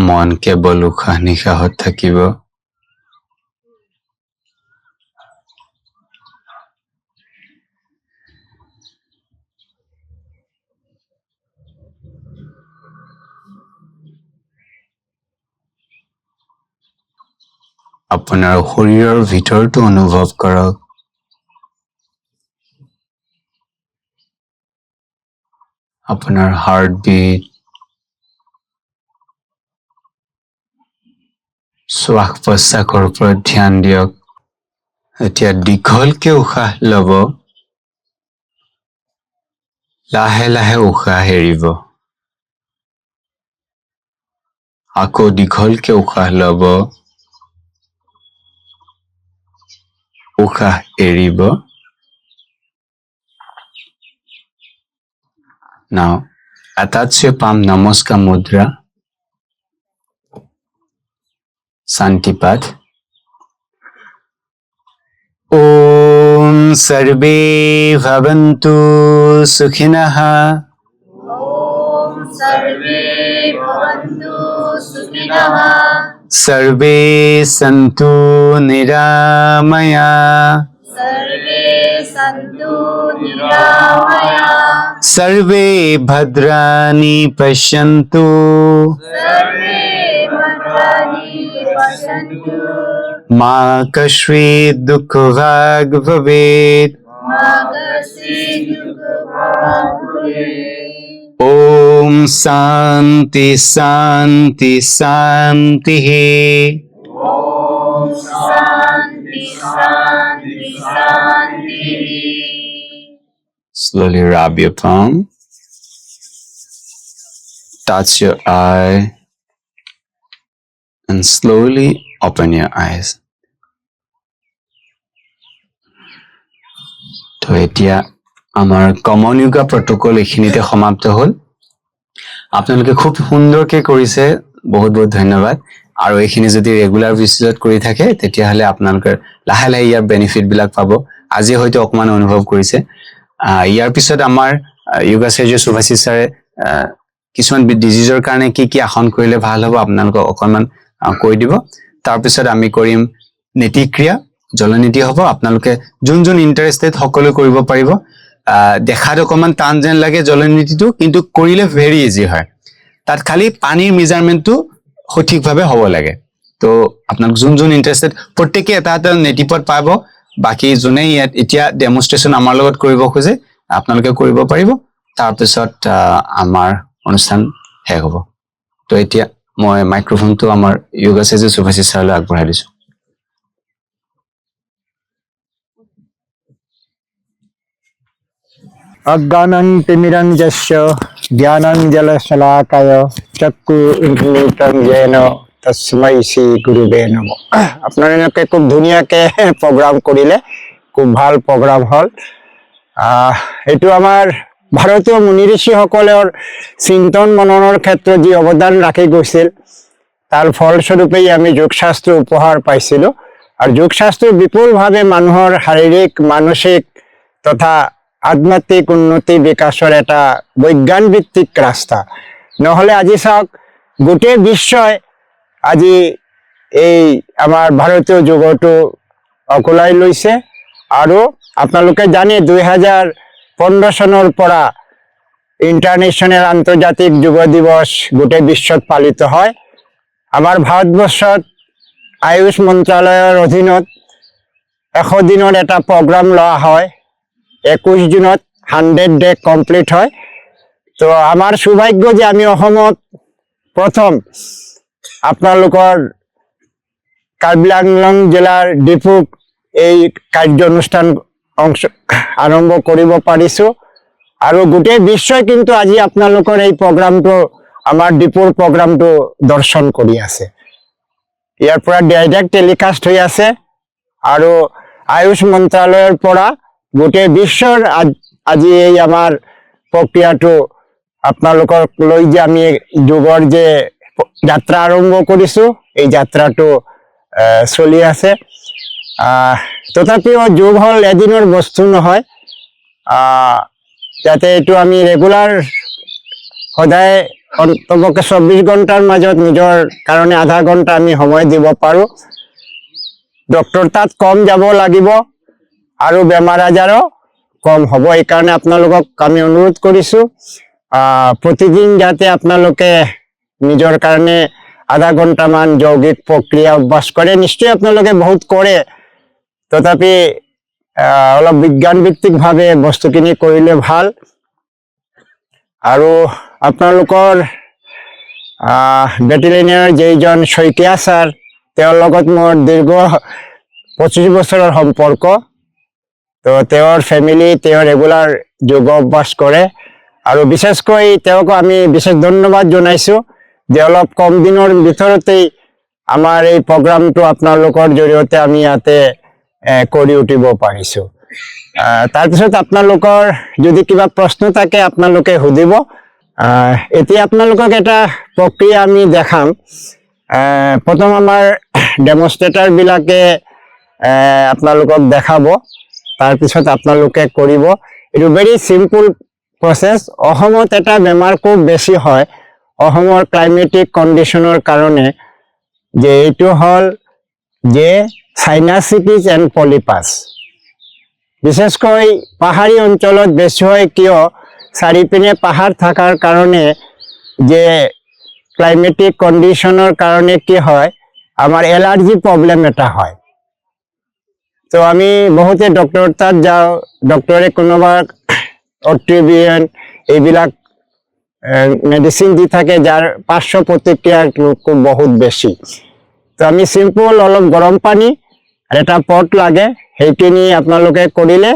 মন কেৱল উশাহ নিশাহত থাকিব আপোনাৰ শৰীৰৰ ভিতৰটো অনুভৱ কৰক আপোনাৰ হাৰ্ট বিট শ্বাস প্ৰশ্বাসৰ ওপৰত ধ্যান দিয়ক এতিয়া দীঘলকে উশাহ ল'ব লাহে লাহে উশাহ এৰিব আকৌ দীঘলকে উশাহ ল'ব উশাহ এৰিব Now, Atatya Palm Namaskar Mudra, Santipat. Om Sarve Bhavantu Sukhinaha. Om Sarve Bhavantu Sukhinaha. Sarve Santu Niramaya. Sarve Santu Niramaya. Sarve Bhadrani Pashyantu. Sarve Bhadrani Pashyantu. Ma Kashvit Dukhavag Bhavet. Ma Kashvit Dukhavag Bhavet. Om Santi Santi Santi. Om Santi Santi Santi. Slowly rub your palm. Touch your eye. And slowly open your eyes. তো এতিয়া আমাৰ common yoga protocol এইখিনিতে সমাপ্ত হ'ল আপোনালোকে খুব সুন্দৰকৈ কৰিছে বহুত বহুত ধন্যবাদ আৰু এইখিনি যদি ৰেগুলাৰ বেচিছত কৰি থাকে তেতিয়াহলে আপোনালোকে লাহে লাহে ইয়াৰ বেনিফিট বিলাক পাব আজি হয়তো অকমান অনুভৱ কৰিছে ইয়াৰ পিছত আমাৰ যোগা সেজে সুভাষিত ছাৰে কিছুমান ডিজিজৰ কাৰণে কি আসন কৰিলে ভাল হ'ব আপোনালোকক অকমান কৈ দিব তাৰ পিছত আমি কৰিম নীতিক্ৰিয়া জলনীতি হ'ব আপোনালোকে যোন ইন্টাৰেস্টেড সকলো কৰিব পাৰিব দেখাত অকমান টান যেন লাগে জলনীতিটো কিন্তু কৰিলে ভেৰি ইজি হয় তাত খালি পানীৰ মেজাৰমেন্টটো সঠিকভাৱে হ'ব লাগে তো আপোনালোক যোন ইন্টাৰেস্টেড প্ৰত্যেককে এটা নেটিপত পাব বাকি যোনে এতিয়া ডেমনস্ট্ৰেচন আমাৰ লগত কৰিব খোজে আপোনালোকে কৰিব পাৰিব তাৰপিছত আমাৰ অনুষ্ঠান শেষ হ'ব। তো এতিয়া মই মাইক্ৰফোনটো আমাৰ যোগা চেজু সুভাষিছ ছাৰলৈ আগবঢ়াই দিছোঁ। অজ্ঞানং তিমিৰঞ্জস্য জ্ঞানাঞ্জলশলাকায় চক্ষুৰ্মিলিতং येन তস্मै শ্ৰী গুৰুবে নমঃ। আপোনালোকে খুব ধুনীয়াকৈ প্ৰগ্ৰাম কৰিলে, খুব ভাল প্ৰগ্ৰাম হ'ল। এইটো আমাৰ ভাৰতীয় মুনি ঋষিসকলৰ চিন্তন মননৰ ক্ষেত্ৰত যি অৱদান ৰাখি গৈছিল, তাৰ ফলস্বৰূপেই আমি যোগশাস্ত্ৰ উপহাৰ পাইছিলোঁ। আৰু যোগশাস্ত্ৰ বিপুলভাৱে মানুহৰ শাৰীৰিক, মানসিক তথা আধ্যাত্মিক উন্নতি বিকাশৰ এটা বৈজ্ঞান ভিত্তিক ৰাস্তা। নহ'লে আজি চাওক, গোটেই বিশ্বই আজি এই আমাৰ ভাৰতীয় যোগটো আঁকোৱালি লৈছে। আৰু আপোনালোকে জানে 2015 চনৰ পৰা ইণ্টাৰনেশ্যনেল আন্তৰ্জাতিক যোগ দিৱস গোটেই বিশ্বত পালিত হয়। আমাৰ ভাৰতবৰ্ষত আয়ুষ মন্ত্ৰালয়ৰ অধীনত 100 দিনৰ এটা প্ৰগ্ৰাম লোৱা হয়। 21 জুনত 100 ডে কমপ্লিট হয়। তো আমাৰ সৌভাগ্য যে আমি অসমত প্ৰথম আপোনালোকৰ কাৰ্বি আংলং জিলাৰ ডিপুত এই কাৰ্যানুষ্ঠান আৰম্ভ কৰিব পাৰিছোঁ। আৰু গোটেই বিশ্বই কিন্তু আজি আপোনালোকৰ এই প্ৰগ্ৰামটো, আমাৰ ডিপুৰ প্ৰগ্ৰামটো দৰ্শন কৰি আছে। ইয়াৰ পৰা ডাইৰেক্ট টেলিকাষ্ট হৈ আছে। আৰু আয়ুষ মন্ত্ৰালয়ৰ পৰা গোটেই বিশ্বৰ আজি এই আমাৰ প্ৰক্ৰিয়াটো আপোনালোকক লৈ যে আমি যোগৰ যে যাত্ৰা আৰম্ভ কৰিছোঁ, এই যাত্ৰাটো চলি আছে। তথাপিও যোগ হ'ল এদিনৰ বস্তু নহয়। যাতে এইটো আমি ৰেগুলাৰ সদায় অন্ততঃ 24 ঘণ্টাৰ মাজত নিজৰ কাৰণে আধা ঘণ্টা আমি সময় দিব পাৰোঁ। ডক্টৰ তাত কম যাব লাগিব আৰু বেমাৰ আজাৰো কম হ'ব। এইকাৰণে আপোনালোকক আমি অনুৰোধ কৰিছোঁ, প্ৰতিদিন যাতে আপোনালোকে নিজৰ কাৰণে আধা ঘণ্টামান যৌগিক প্ৰক্ৰিয়া অভ্যাস কৰে। নিশ্চয় আপোনালোকে বহুত কৰে, তথাপি অলপ বিজ্ঞানভিত্তিকভাৱে বস্তুখিনি কৰিলে ভাল। আৰু আপোনালোকৰ বেটেলিয়ানৰ যিজন শইকীয়া ছাৰ, তেওঁৰ লগত মোৰ দীৰ্ঘ 25 বছৰৰ সম্পৰ্ক। তো তেওঁৰ ফেমিলি, তেওঁ ৰেগুলাৰ যোগ অভ্যাস কৰে। আৰু বিশেষকৈ তেওঁক আমি বিশেষ ধন্যবাদ জনাইছোঁ যে অলপ কম দিনৰ ভিতৰতেই আমাৰ এই প্ৰগ্ৰামটো আপোনালোকৰ জৰিয়তে আমি ইয়াতে কৰি উঠিব পাৰিছোঁ। তাৰপিছত আপোনালোকৰ যদি কিবা প্ৰশ্ন থাকে আপোনালোকে সুধিব। এতিয়া আপোনালোকক এটা প্ৰক্ৰিয়া আমি দেখাম। প্ৰথম আমাৰ ডেমনষ্ট্ৰেটাৰবিলাকে আপোনালোকক দেখাব, তাৰপিছত আপোনালোকে কৰিব। এইটো ভেৰি চিম্পুল প্ৰচেছ। অসমত এটা বেমাৰ খুব বেছি হয় অসমৰ ক্লাইমেটিক কণ্ডিশ্যনৰ কাৰণে, যে এইটো হ'ল যে সাইনাচাইটিছ এণ্ড পলিপাছ। বিশেষকৈ পাহাৰী অঞ্চলত বেছি হয়। কিয়? চাৰিপিনে পাহাৰ থকাৰ কাৰণে, যে ক্লাইমেটিক কণ্ডিশ্যনৰ কাৰণে কি হয়, আমাৰ এলাৰ্জি প্ৰব্লেম এটা হয়। তো আমি বহুতে ডক্টৰৰ তাত যাওঁ, ডক্টৰে কোনোবা অট্ৰিবিয়েন এইবিলাক মেডিচিন দি থাকে, যাৰ পাৰ্শ্ব প্ৰতিক্ৰিয়া বহুত বেছি। তো আমি চিম্পুল অলপ গৰম পানী আৰু এটা পট লাগে, সেইখিনি আপোনালোকে কৰিলে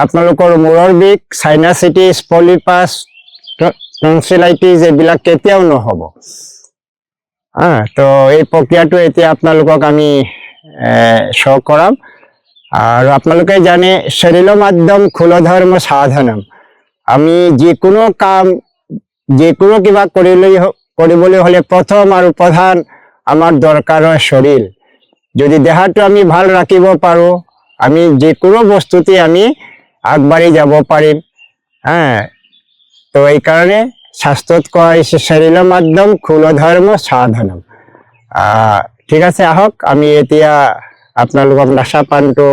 আপোনালোকৰ মূৰৰ বিষ, সাইনাচাইটিছ, পলিপাছ, টনচিলাইটিছ এইবিলাক কেতিয়াও নহ'ব। তো এই প্ৰক্ৰিয়াটো এতিয়া আপোনালোকক আমি শ্ব' কৰাম। আৰু আপোনালোকে জানে শৰীৰ মাধ্যম খোলধৰ্ম সাধনম। আমি যিকোনো কাম, যিকোনো কিবা কৰিবলৈ হ'লে প্ৰথম আৰু প্ৰধান আমাৰ দৰকাৰ হয় শৰীৰ। যদি দেহাটো আমি ভাল ৰাখিব পাৰোঁ, আমি যিকোনো বস্তুতে আমি আগবাঢ়ি যাব পাৰিম। তো এইকাৰণে শাস্ত্ৰত কোৱা হৈছে শৰীৰ মাধ্যম খোলধৰ্ম সাধনম। ঠিক আছে, আহক আমি এতিয়া আপোনালোকক নাচাপানটো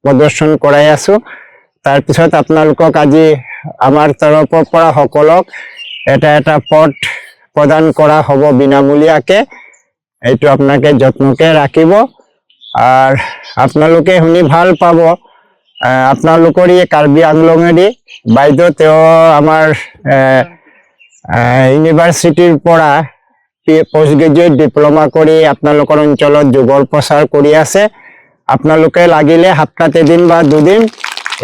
প্ৰদৰ্শন কৰাই আছোঁ। তাৰপিছত আপোনালোকক আজি আমাৰ তৰফৰ পৰা সকলক এটা এটা পট প্ৰদান কৰা হ'ব বিনামূলীয়াকৈ। এইটো আপোনালোকে যত্নকৈ ৰাখিব। আৰু আপোনালোকে শুনি ভাল পাব, আপোনালোকৰ এই কাৰ্বি আংলঙেদি বাইদেউ তেওঁ আমাৰ ইউনিভাৰ্চিটিৰ পৰা পোষ্ট গ্ৰেজুৱেট ডিপ্ল'মা কৰি আপোনালোকৰ অঞ্চলত যোগৰ প্ৰচাৰ কৰি আছে। আপোনালোকে লাগিলে সপ্তাহত এদিন বা দুদিন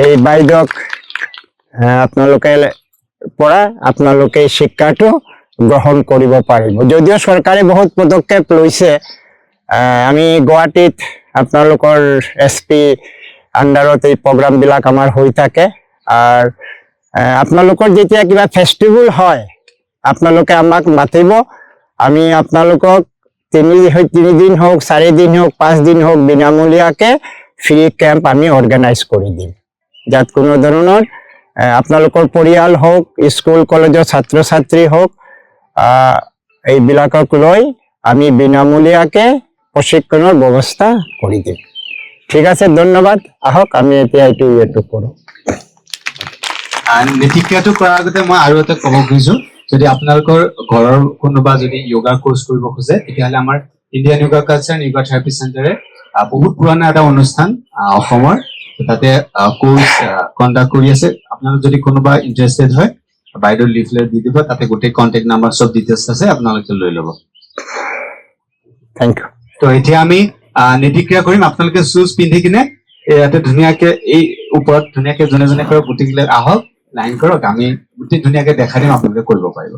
এই বাইদেউক আপোনালোকে শিক্ষাটো গ্ৰহণ কৰিব পাৰিব। যদিও চৰকাৰে বহুত পদক্ষেপ লৈছে, আমি গুৱাহাটীত আপোনালোকৰ SP আণ্ডাৰত এই প্ৰগ্ৰামবিলাক আমাৰ হৈ থাকে। আৰু আপোনালোকৰ যেতিয়া কিবা ফেষ্টিভেল হয় আপোনালোকে আমাক মাতিব, আমি আপোনালোকক 3 দিন হোক 4 দিন হোক 5 দিন হোক বিনামূলীয়াকে ফ্ৰী কেম্প আমি অৰ্গেনাইজ কৰি দিম, যাত কোনো ধৰণৰ আপোনালোকৰ পৰিয়াল হোক, স্কুল কলেজৰ ছাত্ৰ ছাত্ৰী হোক, এইবিলাকক লৈ আমি বিনামূলীয়াকে প্ৰশিক্ষণৰ ব্যৱস্থা কৰি দিম। ঠিক আছে, ধন্যবাদ। আহক আমি এতিয়া এইটো কৰোঁ। নীতিক্ৰিয়াটো কৰাৰ আগতে মই আৰু এটা ক'ব খুজিছো, যদি আপোনালোকৰ ঘৰৰ কোনোবা যদি য়োগা কোৰ্চ কৰিব খোজে, তেতিয়াহ'লে আমাৰ Indian yoga culture yoga therapy চেণ্টাৰে বহুত পুৰণা এটা অনুষ্ঠান অসমৰ, তাতে কোৰ্চ কণ্ডাক্ট কৰি আছে। আপোনালোক যদি কোনোবা ইণ্টাৰেষ্টেড হয়, বাইদেউ লিফলেট দি দিব, তাতে গোটেই কণ্টেক্ট নাম্বাৰ চব ডিটেইলছ আছে, আপোনালোকে লৈ ল'ব। Thank you. তো এতিয়া আমি নীতিক্ৰিয়া কৰিম। আপোনালোকে শ্বুজ পিন্ধি কিনে ইয়াতে ধুনীয়াকে এই ওপৰত ধুনীয়াকে জনে জনে গোটেইবিলাক আহক, লাইন কৰক, আমি গোটেই ধুনীয়াকে দেখাই দিম, আপোনালোকে কৰিব পাৰিব।